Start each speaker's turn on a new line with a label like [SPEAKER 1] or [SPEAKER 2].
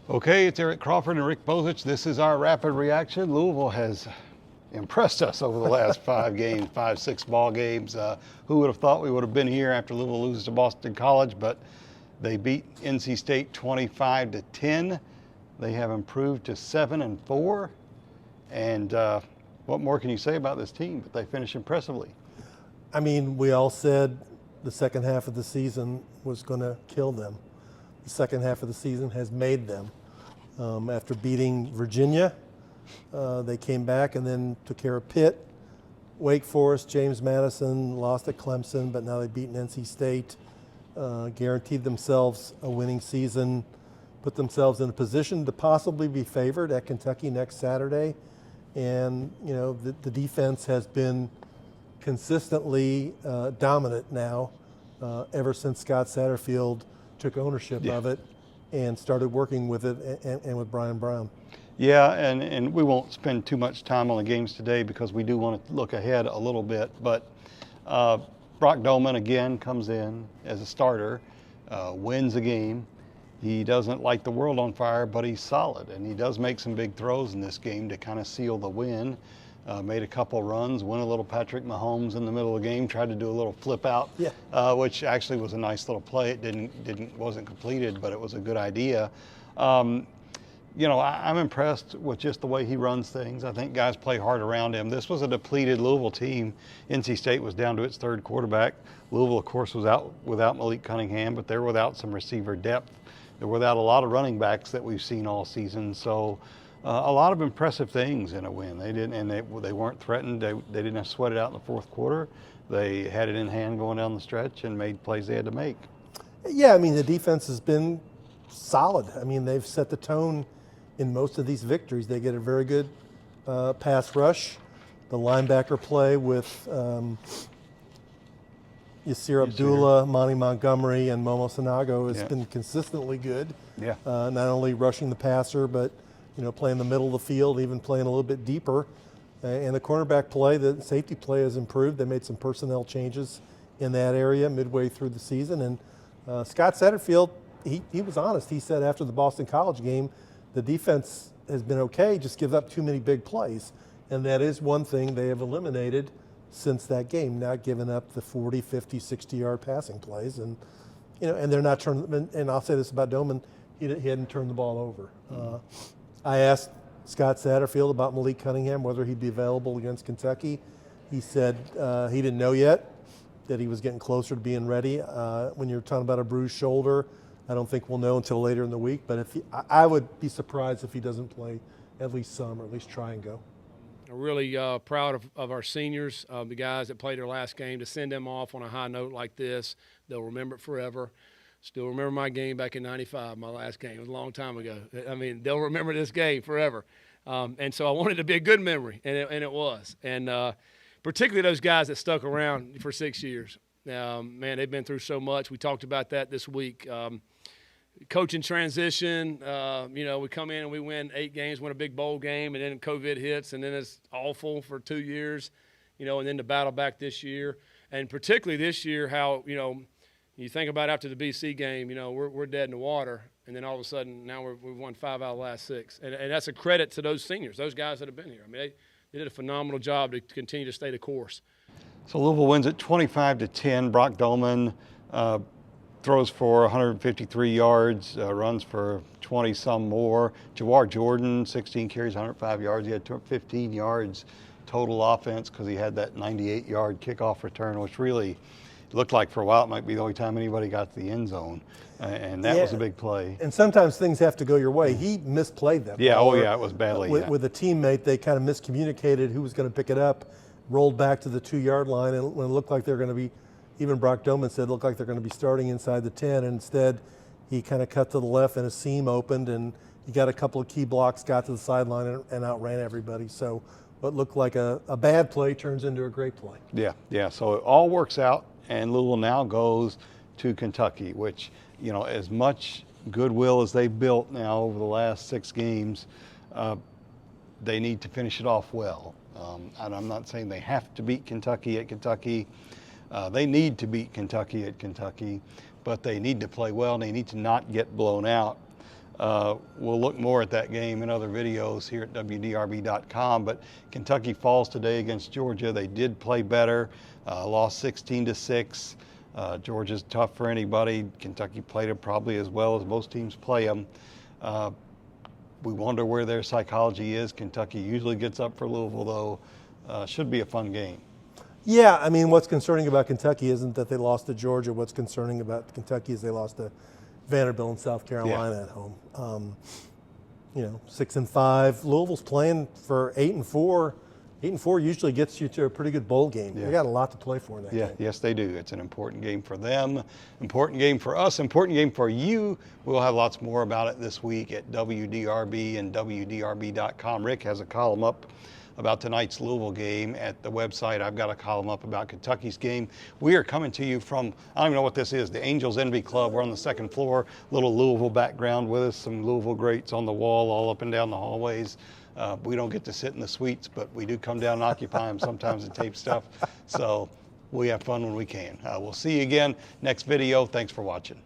[SPEAKER 1] Okay, it's Eric Crawford and Rick Bozich. This is our rapid reaction. Louisville has impressed us over the last 6 ball games. Who would have thought we would have been here after Louisville loses to Boston College, but they beat NC State 25-10. They have improved to 7-4. And what more can you say about this team? But they finish impressively.
[SPEAKER 2] I mean, we all said the second half of the season was going to kill them. The second half of the season has made them. After beating Virginia, they came back and then took care of Pitt, Wake Forest, James Madison, lost at Clemson, but now they've beaten NC State, guaranteed themselves a winning season, put themselves in a position to possibly be favored at Kentucky next Saturday. And, you know, the defense has been consistently dominant now ever since Scott Satterfield took ownership of it and started working with it and with Brian Brown.
[SPEAKER 1] Yeah, and we won't spend too much time on the games today because we do want to look ahead a little bit. But Brock Dolman again comes in as a starter, wins a game. He doesn't light the world on fire, but he's solid, and he does make some big throws in this game to kind of seal the win. Made a couple runs, won a little Patrick Mahomes in the middle of the game, tried to do a little flip out, which actually was a nice little play. It wasn't completed, but it was a good idea. You know, I'm impressed with just the way he runs things. I think guys play hard around him. This was a depleted Louisville team. NC State was down to its third quarterback. Louisville, of course, was out without Malik Cunningham, but they're without some receiver depth. They're without a lot of running backs that we've seen all season. So a lot of impressive things in a win. They didn't, and they weren't threatened. They didn't have to sweat it out in the fourth quarter. They had it in hand going down the stretch and made plays they had to make.
[SPEAKER 2] Yeah, I mean, the defense has been solid. I mean, they've set the tone in most of these victories. They get a very good pass rush. The linebacker play with Yasir Abdullah, Monty Montgomery, and Momo Sanago has been consistently good.
[SPEAKER 1] Yeah.
[SPEAKER 2] Not only rushing the passer, but playing the middle of the field, even playing a little bit deeper. And the cornerback play, the safety play has improved. They made some personnel changes in that area midway through the season. And Scott Satterfield, he was honest. He said after the Boston College game, the defense has been okay, just gives up too many big plays. And that is one thing they have eliminated since that game, not giving up the 40, 50, 60-yard passing plays. And, and they're not turning, and I'll say this about Doman, he hadn't turned the ball over. I asked Scott Satterfield about Malik Cunningham, whether he'd be available against Kentucky. He said he didn't know yet, that he was getting closer to being ready. When you're talking about a bruised shoulder, I don't think we'll know until later in the week, but I would be surprised if he doesn't play at least some, or at least try and go.
[SPEAKER 3] I'm really proud of our seniors, the guys that played their last game, to send them off on a high note like this. They'll remember it forever. Still remember my game back in '95, my last game. It was a long time ago. I mean, they'll remember this game forever. And so I wanted it to be a good memory, and it was. And particularly those guys that stuck around for 6 years. Man, they've been through so much. We talked about that this week. Coaching transition, we come in and we win 8 games, win a big bowl game, and then COVID hits, and then it's awful for 2 years, and then the battle back this year. And particularly this year, how, you think about after the BC game, we're dead in the water, and then all of a sudden now we've won 5 out of the last 6. And that's a credit to those seniors, those guys that have been here. I mean, they did a phenomenal job to continue to stay the course.
[SPEAKER 1] So Louisville wins at 25-10. Brock Dolman throws for 153 yards, runs for 20-some more. Jawar Jordan, 16 carries, 105 yards. He had 15 yards total offense because he had that 98-yard kickoff return, which really looked like for a while it might be the only time anybody got to the end zone. And that was a big play.
[SPEAKER 2] And sometimes things have to go your way. He misplayed that
[SPEAKER 1] ball.
[SPEAKER 2] Yeah,
[SPEAKER 1] it was badly.
[SPEAKER 2] With a teammate, they kind of miscommunicated who was going to pick it up, rolled back to the 2-yard line, and when it looked like they were going to be, even Brock Dolman said, it looked like they're going to be starting inside the 10, and instead he kind of cut to the left and a seam opened, and he got a couple of key blocks, got to the sideline, and outran everybody. So what looked like a bad play turns into a great play.
[SPEAKER 1] Yeah, so it all works out, and Louisville now goes to Kentucky, which, as much goodwill as they've built now over the last 6 games, they need to finish it off well. And I'm not saying they have to beat Kentucky at Kentucky. They need to beat Kentucky at Kentucky, but they need to play well, and they need to not get blown out. We'll look more at that game in other videos here at WDRB.com. But Kentucky falls today against Georgia. They did play better, lost 16-6. Georgia's tough for anybody. Kentucky played it probably as well as most teams play them. We wonder where their psychology is. Kentucky usually gets up for Louisville, though. Should be a fun game.
[SPEAKER 2] Yeah, I mean, what's concerning about Kentucky isn't that they lost to Georgia. What's concerning about Kentucky is they lost to Vanderbilt and South Carolina at home. 6-5. Louisville's playing for 8-4. 8-4 usually gets you to a pretty good bowl game. They got a lot to play for in that game.
[SPEAKER 1] Yes, they do. It's an important game for them, important game for us, important game for you. We'll have lots more about it this week at WDRB and WDRB.com. Rick has a column up about tonight's Louisville game at the website. I've got a column up about Kentucky's game. We are coming to you from, I don't even know what this is, the Angels Envy Club. We're on the second floor, little Louisville background with us, some Louisville greats on the wall all up and down the hallways. We don't get to sit in the suites, but we do come down and occupy them sometimes and tape stuff. So we have fun when we can. We'll see you again next video. Thanks for watching.